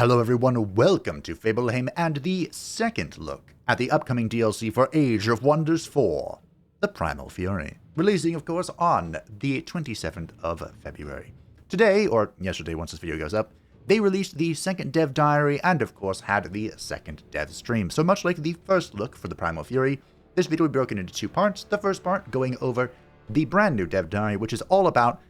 Hello everyone, welcome to Fableheim and the second look at the upcoming DLC for Age of Wonders 4, the Primal Fury, releasing of course on the 27th of February. Today, or yesterday once this video goes up, they released the second dev diary and of course had the second dev stream. So much like the first look for the Primal Fury, this video will be broken into two parts. The first part going over the brand new dev diary, which is all about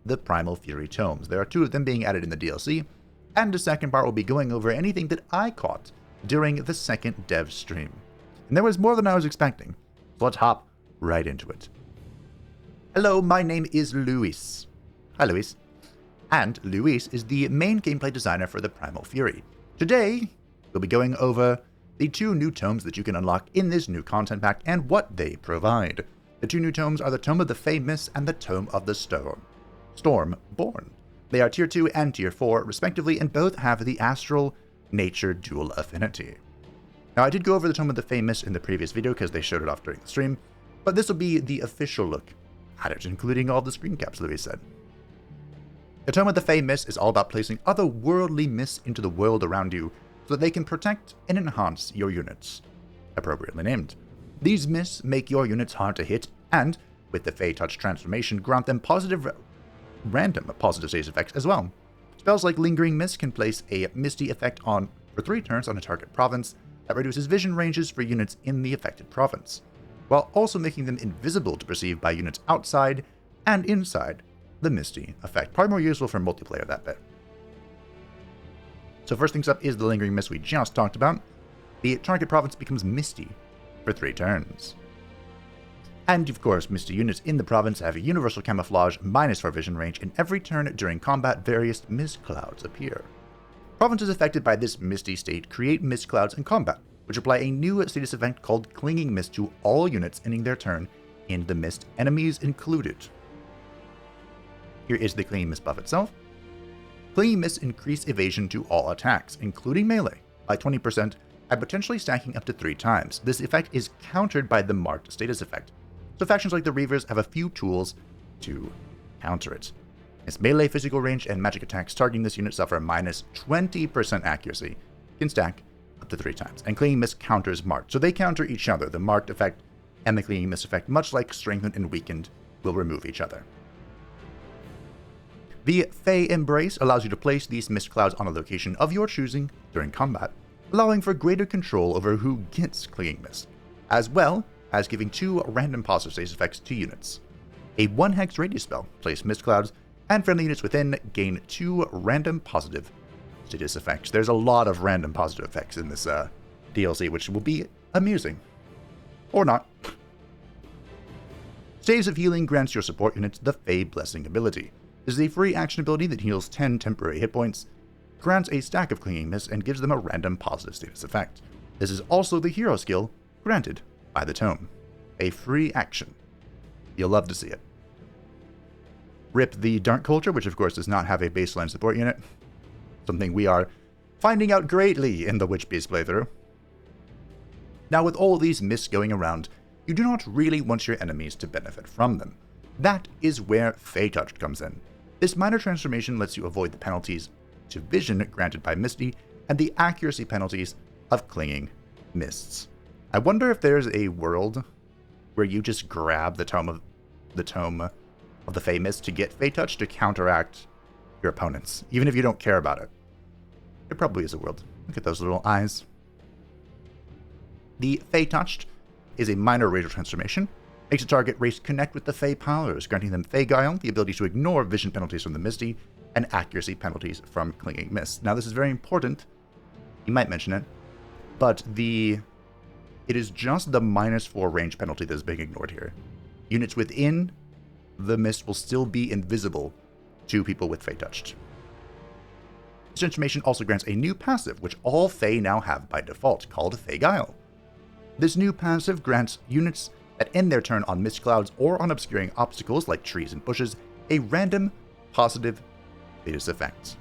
the Primal Fury tomes. There are two of them being added in the DLC. And the second part will be going over anything that I caught during the second dev stream. And there was more than I was expecting, so let's hop right into it. Hello, my name is Luis. Hi, Luis. And Luis is the main gameplay designer for the Primal Fury. Today, we'll be going over the two new tomes that you can unlock in this new content pack and what they provide. The two new tomes are the Tome of the Famous and the Tome of the Stormborn. They are Tier 2 and Tier 4, respectively, and both have the Astral Nature Dual Affinity. Now, I did go over the Tome of the Famous in the previous video because they showed it off during the stream, but this will be the official look at it, including all the screen caps, Louis said. The Tome of the Famous is all about placing otherworldly mists into the world around you so that they can protect and enhance your units, appropriately named. These mists make your units hard to hit, and, with the Fey Touch transformation, grant them random positive status effects as well. Spells like Lingering Mist can place a misty effect on for 3 turns on a target province that reduces vision ranges for units in the affected province, while also making them invisible to perceive by units outside and inside the misty effect. Probably more useful for multiplayer, that bit. So first things up is the Lingering Mist we just talked about. The target province becomes misty for 3 turns. And of course, misty units in the province have a universal camouflage -4 vision range, and every turn during combat, various mist clouds appear. Provinces affected by this misty state create mist clouds in combat, which apply a new status effect called Clinging Mist to all units ending their turn in the mist, enemies included. Here is the Clinging Mist buff itself. Clinging Mist increase evasion to all attacks, including melee, by 20%, and potentially stacking up to 3 times. This effect is countered by the marked status effect. So factions like the Reavers have a few tools to counter it. Its melee physical range and magic attacks targeting this unit suffer -20% accuracy, can stack up to 3 times, and Clinging Mist counters marked. So they counter each other. The marked effect and the Clinging Mist effect, much like strengthened and weakened, will remove each other. The Fey Embrace allows you to place these mist clouds on a location of your choosing during combat, allowing for greater control over who gets Clinging Mist, as well as giving 2 random positive status effects to units. A 1 hex radius spell, place mist clouds, and friendly units within gain 2 random positive status effects. There's a lot of random positive effects in this DLC, which will be amusing. Or not. Staves of Healing grants your support units the Fey Blessing ability. This is a free action ability that heals 10 temporary hit points, grants a stack of Clinging Mist, and gives them a random positive status effect. This is also the hero skill granted by the tome. A free action. You'll love to see it. Rip the Dark Culture, which of course does not have a baseline support unit. Something we are finding out greatly in the Witch Beast playthrough. Now with all these mists going around, you do not really want your enemies to benefit from them. That is where Fey Touch comes in. This minor transformation lets you avoid the penalties to vision granted by Misty and the accuracy penalties of Clinging Mists. I wonder if there's a world where you just grab the Tome of the Famous to get Fey Touch to counteract your opponents, even if you don't care about it. There probably is a world. Look at those little eyes. The Fey Touched is a minor racial transformation. Makes a target race connect with the Fey powers, granting them Fey Guile, the ability to ignore vision penalties from the Misty, and accuracy penalties from Clinging Mist. Now this is very important. You might mention it, but it is just the -4 range penalty that is being ignored here. Units within the mist will still be invisible to people with Fey Touched. This transformation also grants a new passive, which all Fey now have by default, called Fey Guile. This new passive grants units that end their turn on mist clouds or on obscuring obstacles like trees and bushes a random positive status effect.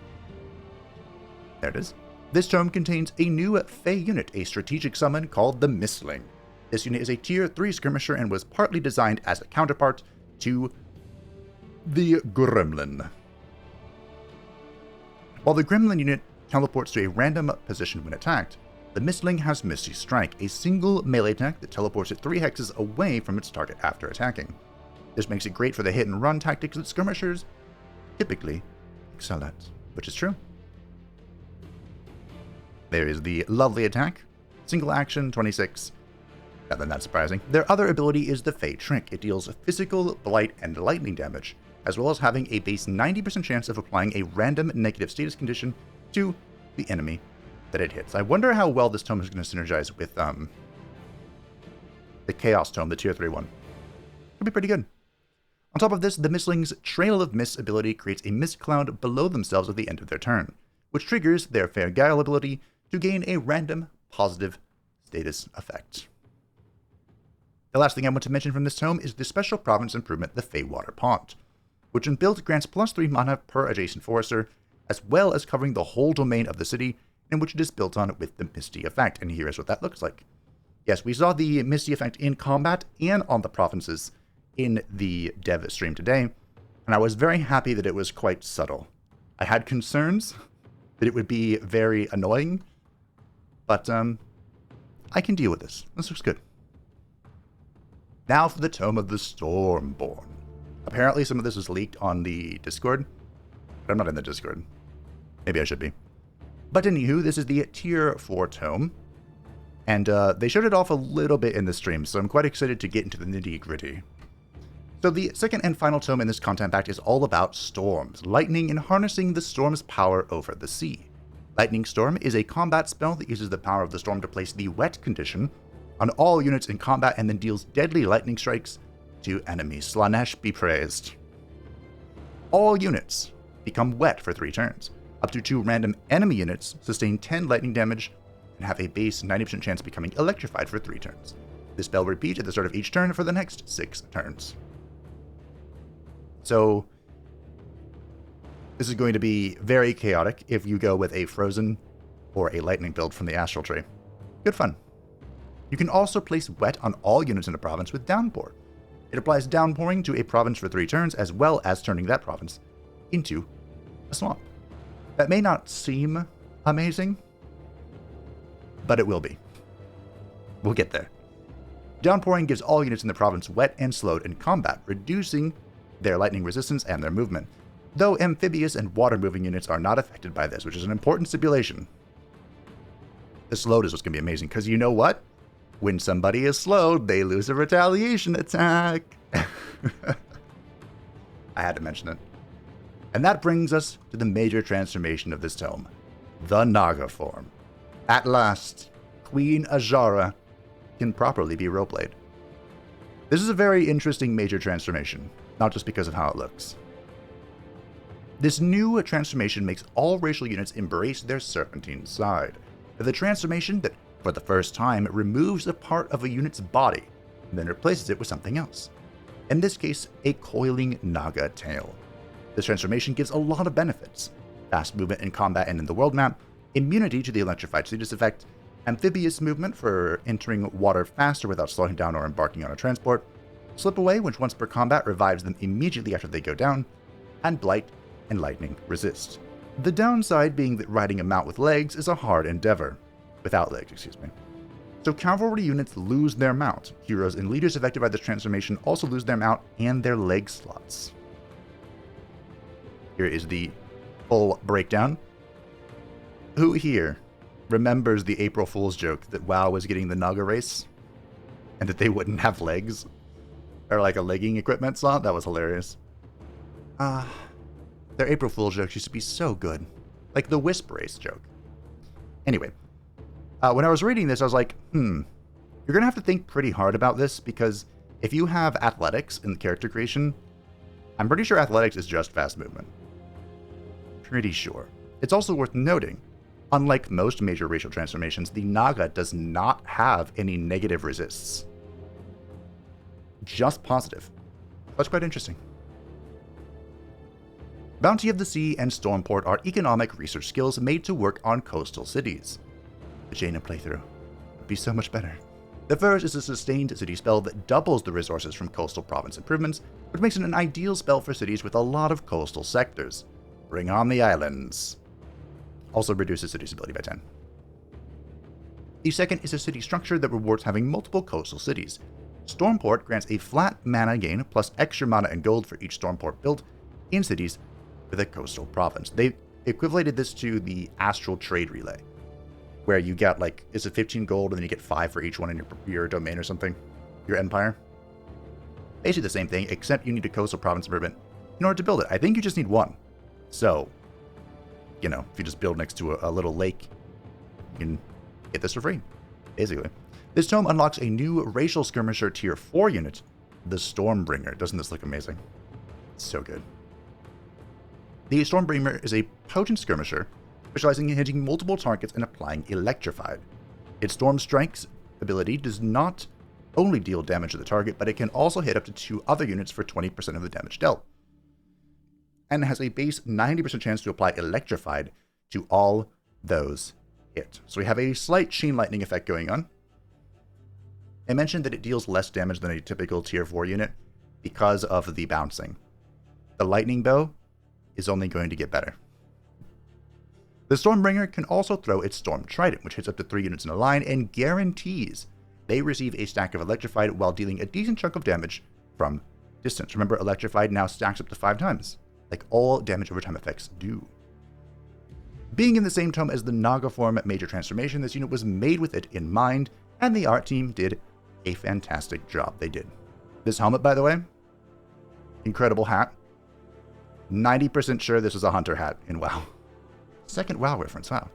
There it is. This tome contains a new Fey unit, a strategic summon called the Mistling. This unit is a Tier 3 skirmisher and was partly designed as a counterpart to the Gremlin. While the Gremlin unit teleports to a random position when attacked, the Mistling has Misty Strike, a single melee attack that teleports it 3 hexes away from its target after attacking. This makes it great for the hit and run tactics that skirmishers typically excel at, which is true. There is the lovely attack, single action, 26. Nothing that surprising. Their other ability is the Fey Trick. It deals physical, blight, and lightning damage, as well as having a base 90% chance of applying a random negative status condition to the enemy that it hits. I wonder how well this tome is going to synergize with the Chaos Tome, the Tier 3 one. Could be pretty good. On top of this, the Mistling's Trail of Mist ability creates a mist cloud below themselves at the end of their turn, which triggers their Fair Guile ability to gain a random positive status effect. The last thing I want to mention from this tome is the special province improvement, the Feywater Pond, which when built grants +3 mana per adjacent forester, as well as covering the whole domain of the city, in which it is built on with the Misty effect, and here is what that looks like. Yes, we saw the Misty effect in combat and on the provinces in the dev stream today, and I was very happy that it was quite subtle. I had concerns that it would be very annoying, but I can deal with this. This looks good. Now for the Tome of the Stormborn. Apparently some of this was leaked on the Discord, but I'm not in the Discord. Maybe I should be. But anywho, this is the Tier 4 tome, and they showed it off a little bit in the stream, so I'm quite excited to get into the nitty-gritty. So the second and final tome in this content pack is all about storms, lightning, and harnessing the storm's power over the sea. Lightning Storm is a combat spell that uses the power of the storm to place the wet condition on all units in combat and then deals deadly lightning strikes to enemies. Slanesh be praised. All units become wet for 3 turns. Up to 2 random enemy units sustain 10 lightning damage and have a base 90% chance of becoming electrified for 3 turns. This spell repeats at the start of each turn for the next 6 turns. So, this is going to be very chaotic if you go with a Frozen or a Lightning build from the Astral Tree. Good fun. You can also place wet on all units in a province with Downpour. It applies Downpouring to a province for 3 turns, as well as turning that province into a swamp. That may not seem amazing, but it will be. We'll get there. Downpouring gives all units in the province wet and slowed in combat, reducing their lightning resistance and their movement, though amphibious and water-moving units are not affected by this, which is an important stipulation. The slowed is what's going to be amazing, because you know what? When somebody is slowed, they lose a retaliation attack. I had to mention it. And that brings us to the major transformation of this tome, the Naga form. At last, Queen Ajara can properly be roleplayed. This is a very interesting major transformation, not just because of how it looks. This new transformation makes all racial units embrace their serpentine side. The transformation that, for the first time, removes a part of a unit's body and then replaces it with something else. In this case, a coiling Naga tail. This transformation gives a lot of benefits: fast movement in combat and in the world map, immunity to the electrified status effect, amphibious movement for entering water faster without slowing down or embarking on a transport, slip away, which once per combat revives them immediately after they go down, and blight and lightning resist. The downside being that riding a mount with legs is a hard endeavor. Without legs, excuse me. So cavalry units lose their mount. Heroes and leaders affected by this transformation also lose their mount and their leg slots. Here is the full breakdown. Who here remembers the April Fool's joke that WoW was getting the Naga race and that they wouldn't have legs? Or like a legging equipment slot? That was hilarious. Their April Fool's jokes used to be so good. Like the Wisp race joke. Anyway, when I was reading this, I was like, you're going to have to think pretty hard about this, because if you have athletics in the character creation, I'm pretty sure athletics is just fast movement. Pretty sure. It's also worth noting, unlike most major racial transformations, the Naga does not have any negative resists. Just positive. That's quite interesting. Bounty of the Sea and Stormport are economic research skills made to work on coastal cities. The Jaina playthrough would be so much better. The first is a sustained city spell that doubles the resources from coastal province improvements, which makes it an ideal spell for cities with a lot of coastal sectors. Bring on the islands. Also reduces city's ability by 10. The second is a city structure that rewards having multiple coastal cities. Stormport grants a flat mana gain plus extra mana and gold for each Stormport built in cities with a coastal province. They equivalated this to the Astral Trade Relay, where you get like, is it 15 gold and then you get 5 for each one in your domain or something? Your empire? Basically the same thing, except you need a coastal province improvement in order to build it. I think you just need one. So, you know, if you just build next to a little lake, you can get this for free, basically. This tome unlocks a new racial skirmisher tier 4 unit, the Stormbringer. Doesn't this look amazing? It's so good. The Stormbringer is a potent skirmisher, specializing in hitting multiple targets and applying Electrified. Its Storm Strikes ability does not only deal damage to the target, but it can also hit up to 2 other units for 20% of the damage dealt, and has a base 90% chance to apply Electrified to all those hit. So we have a slight Chain Lightning effect going on. I mentioned that it deals less damage than a typical tier 4 unit because of the bouncing. The Lightning Bow is only going to get better. The Stormbringer can also throw its Storm Trident, which hits up to 3 units in a line and guarantees they receive a stack of Electrified while dealing a decent chunk of damage from distance. Remember, Electrified now stacks up to 5 times, like all damage over time effects do. Being in the same tome as the Naga form Major Transformation, this unit was made with it in mind, and the art team did a fantastic job. They did. This helmet, by the way, incredible hat. 90% sure this is a hunter hat in WoW. Second WoW reference, wow.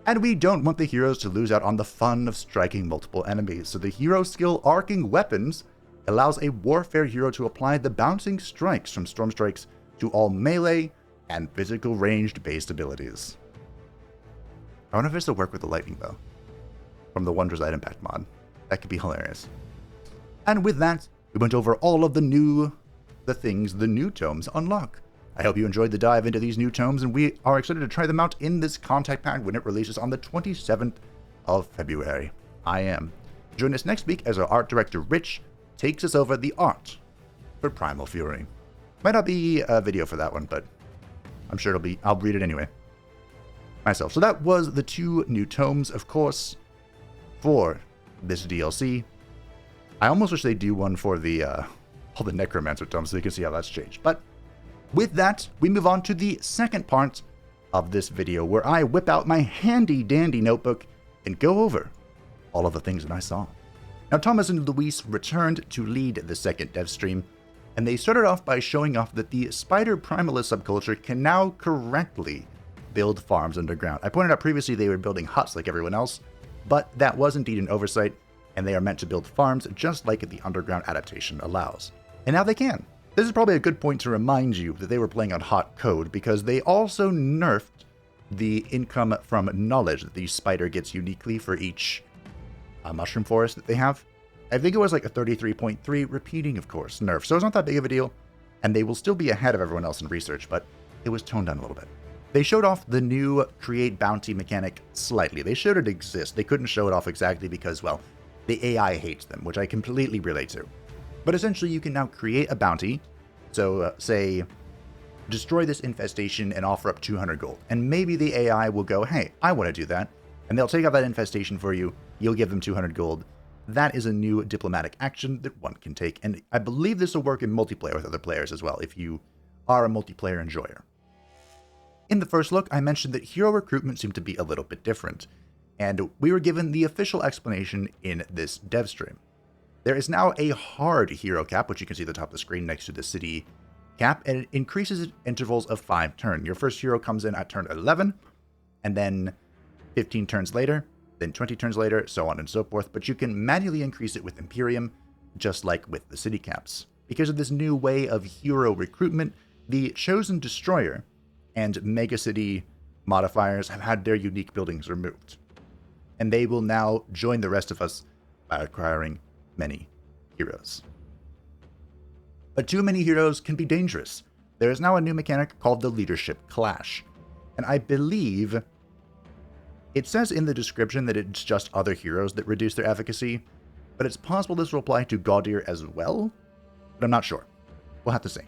And we don't want the heroes to lose out on the fun of striking multiple enemies, so the hero skill Arcing Weapons allows a warfare hero to apply the bouncing strikes from Storm Strikes to all melee and physical ranged based abilities. I wonder if this will work with the Lightning Bow from the Wondrous Item Pack mod. That could be hilarious. And with that, we went over all of the new tomes unlock. I hope you enjoyed the dive into these new tomes, and we are excited to try them out in this contact pack when it releases on the 27th of February. I am. Join us next week as our art director Rich takes us over the art for Primal Fury. Might not be a video for that one, but I'm sure I'll read it anyway myself. So that was the 2 new tomes, of course, for this DLC. I almost wish they'd do one for the all the Necromancer tomes so you can see how that's changed. But with that, we move on to the second part of this video, where I whip out my handy-dandy notebook and go over all of the things that I saw. Now, Thomas and Luis returned to lead the second dev stream, and they started off by showing off that the Spider Primalist subculture can now correctly build farms underground. I pointed out previously they were building huts like everyone else, but that was indeed an oversight, and they are meant to build farms just like the underground adaptation allows. And now they can. This is probably a good point to remind you that they were playing on hot code, because they also nerfed the income from knowledge that the spider gets uniquely for each mushroom forest that they have. I think it was like a 33.3 repeating, of course, nerf. So it's not that big of a deal, and they will still be ahead of everyone else in research, but it was toned down a little bit. They showed off the new create bounty mechanic slightly. They showed it exists. They couldn't show it off exactly because, well, the AI hates them, which I completely relate to. But essentially, you can now create a bounty. So, say, destroy this infestation and offer up 200 gold. And maybe the AI will go, hey, I want to do that. And they'll take out that infestation for you. You'll give them 200 gold. That is a new diplomatic action that one can take. And I believe this will work in multiplayer with other players as well, if you are a multiplayer enjoyer. In the first look, I mentioned that hero recruitment seemed to be a little bit different. And we were given the official explanation in this dev stream. There is now a hard hero cap, which you can see at the top of the screen next to the city cap, and it increases at intervals of 5 turns. Your first hero comes in at turn 11, and then 15 turns later, then 20 turns later, so on and so forth, but you can manually increase it with Imperium, just like with the city caps. Because of this new way of hero recruitment, the Chosen Destroyer and Mega City modifiers have had their unique buildings removed. And they will now join the rest of us by acquiring many heroes. But too many heroes can be dangerous. There is now a new mechanic called the Leadership Clash. And I believe it says in the description that it's just other heroes that reduce their efficacy, but it's possible this will apply to Gaudir as well, but I'm not sure. We'll have to see.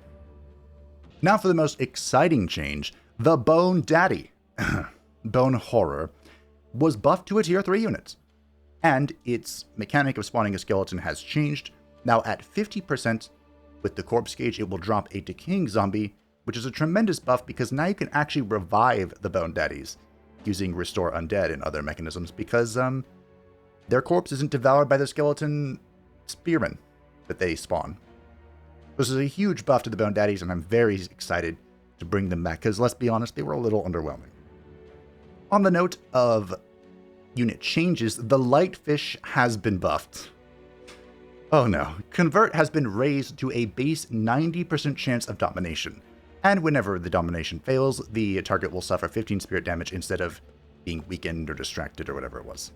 Now for the most exciting change, the Bone Daddy. Bone Horror, was buffed to a tier 3 unit, and its mechanic of spawning a skeleton has changed. Now at 50% with the corpse gauge, it will drop a decaying zombie, which is a tremendous buff because now you can actually revive the Bone Daddies using Restore Undead and other mechanisms because their corpse isn't devoured by the skeleton spearmen that they spawn. This is a huge buff to the Bone Daddies, and I'm very excited to bring them back because, let's be honest, they were a little underwhelming. On the note of unit changes, the Lightfish has been buffed. Oh no. Convert has been raised to a base 90% chance of domination, and whenever the domination fails, the target will suffer 15 spirit damage instead of being weakened or distracted or whatever it was.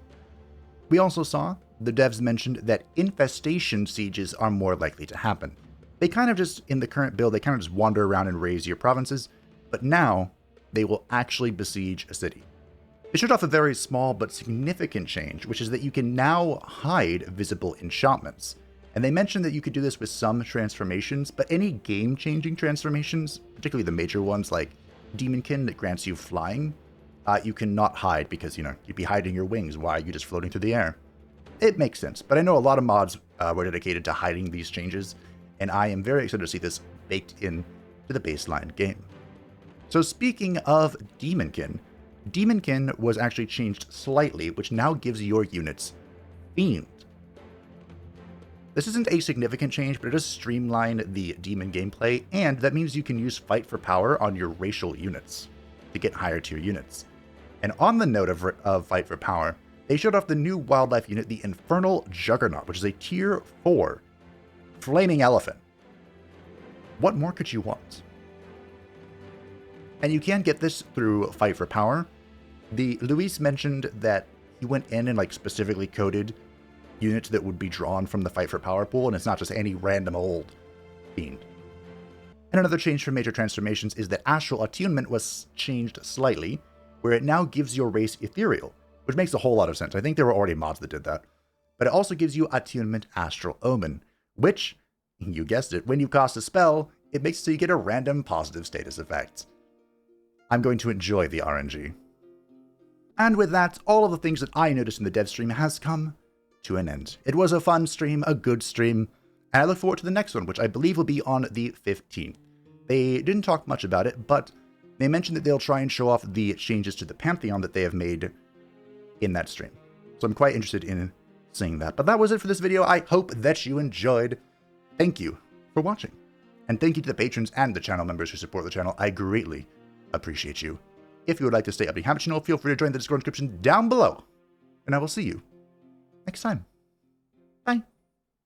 We also saw the devs mentioned that infestation sieges are more likely to happen. They kind of just, in the current build, they kind of just wander around and raze your provinces, but now they will actually besiege a city. They showed off a very small but significant change, which is that you can now hide visible enchantments. And they mentioned that you could do this with some transformations, but any game-changing transformations, particularly the major ones like Demonkin that grants you flying, you cannot hide because, you'd be hiding your wings. Why are you just floating through the air? It makes sense, but I know a lot of mods were dedicated to hiding these changes, and I am very excited to see this baked in to the baseline game. So speaking of Demonkin, Demonkin was actually changed slightly, which now gives your units Fiend. This isn't a significant change, but it does streamline the demon gameplay, and that means you can use Fight for Power on your racial units to get higher tier units. And on the note of Fight for Power, they showed off the new wildlife unit, the Infernal Juggernaut, which is a tier 4 flaming elephant. What more could you want? And you can get this through Fight for Power. Luis mentioned that he went in and specifically coded units that would be drawn from the Fight for Power pool, and it's not just any random old fiend. And another change from major transformations is that Astral Attunement was changed slightly, where it now gives your race Ethereal, which makes a whole lot of sense. I think there were already mods that did that. But it also gives you Attunement Astral Omen, which, you guessed it, when you cast a spell, it makes it so you get a random positive status effect. I'm going to enjoy the RNG. And with that, all of the things that I noticed in the dev stream has come to an end. It was a fun stream, a good stream, and I look forward to the next one, which I believe will be on the 15th. They didn't talk much about it, but they mentioned that they'll try and show off the changes to the Pantheon that they have made in that stream. So I'm quite interested in seeing that. But that was it for this video. I hope that you enjoyed. Thank you for watching. And thank you to the patrons and the channel members who support the channel. I greatly appreciate you. If you would like to stay up to haven't you know, feel free to join the Discord description down below. And I will see you next time.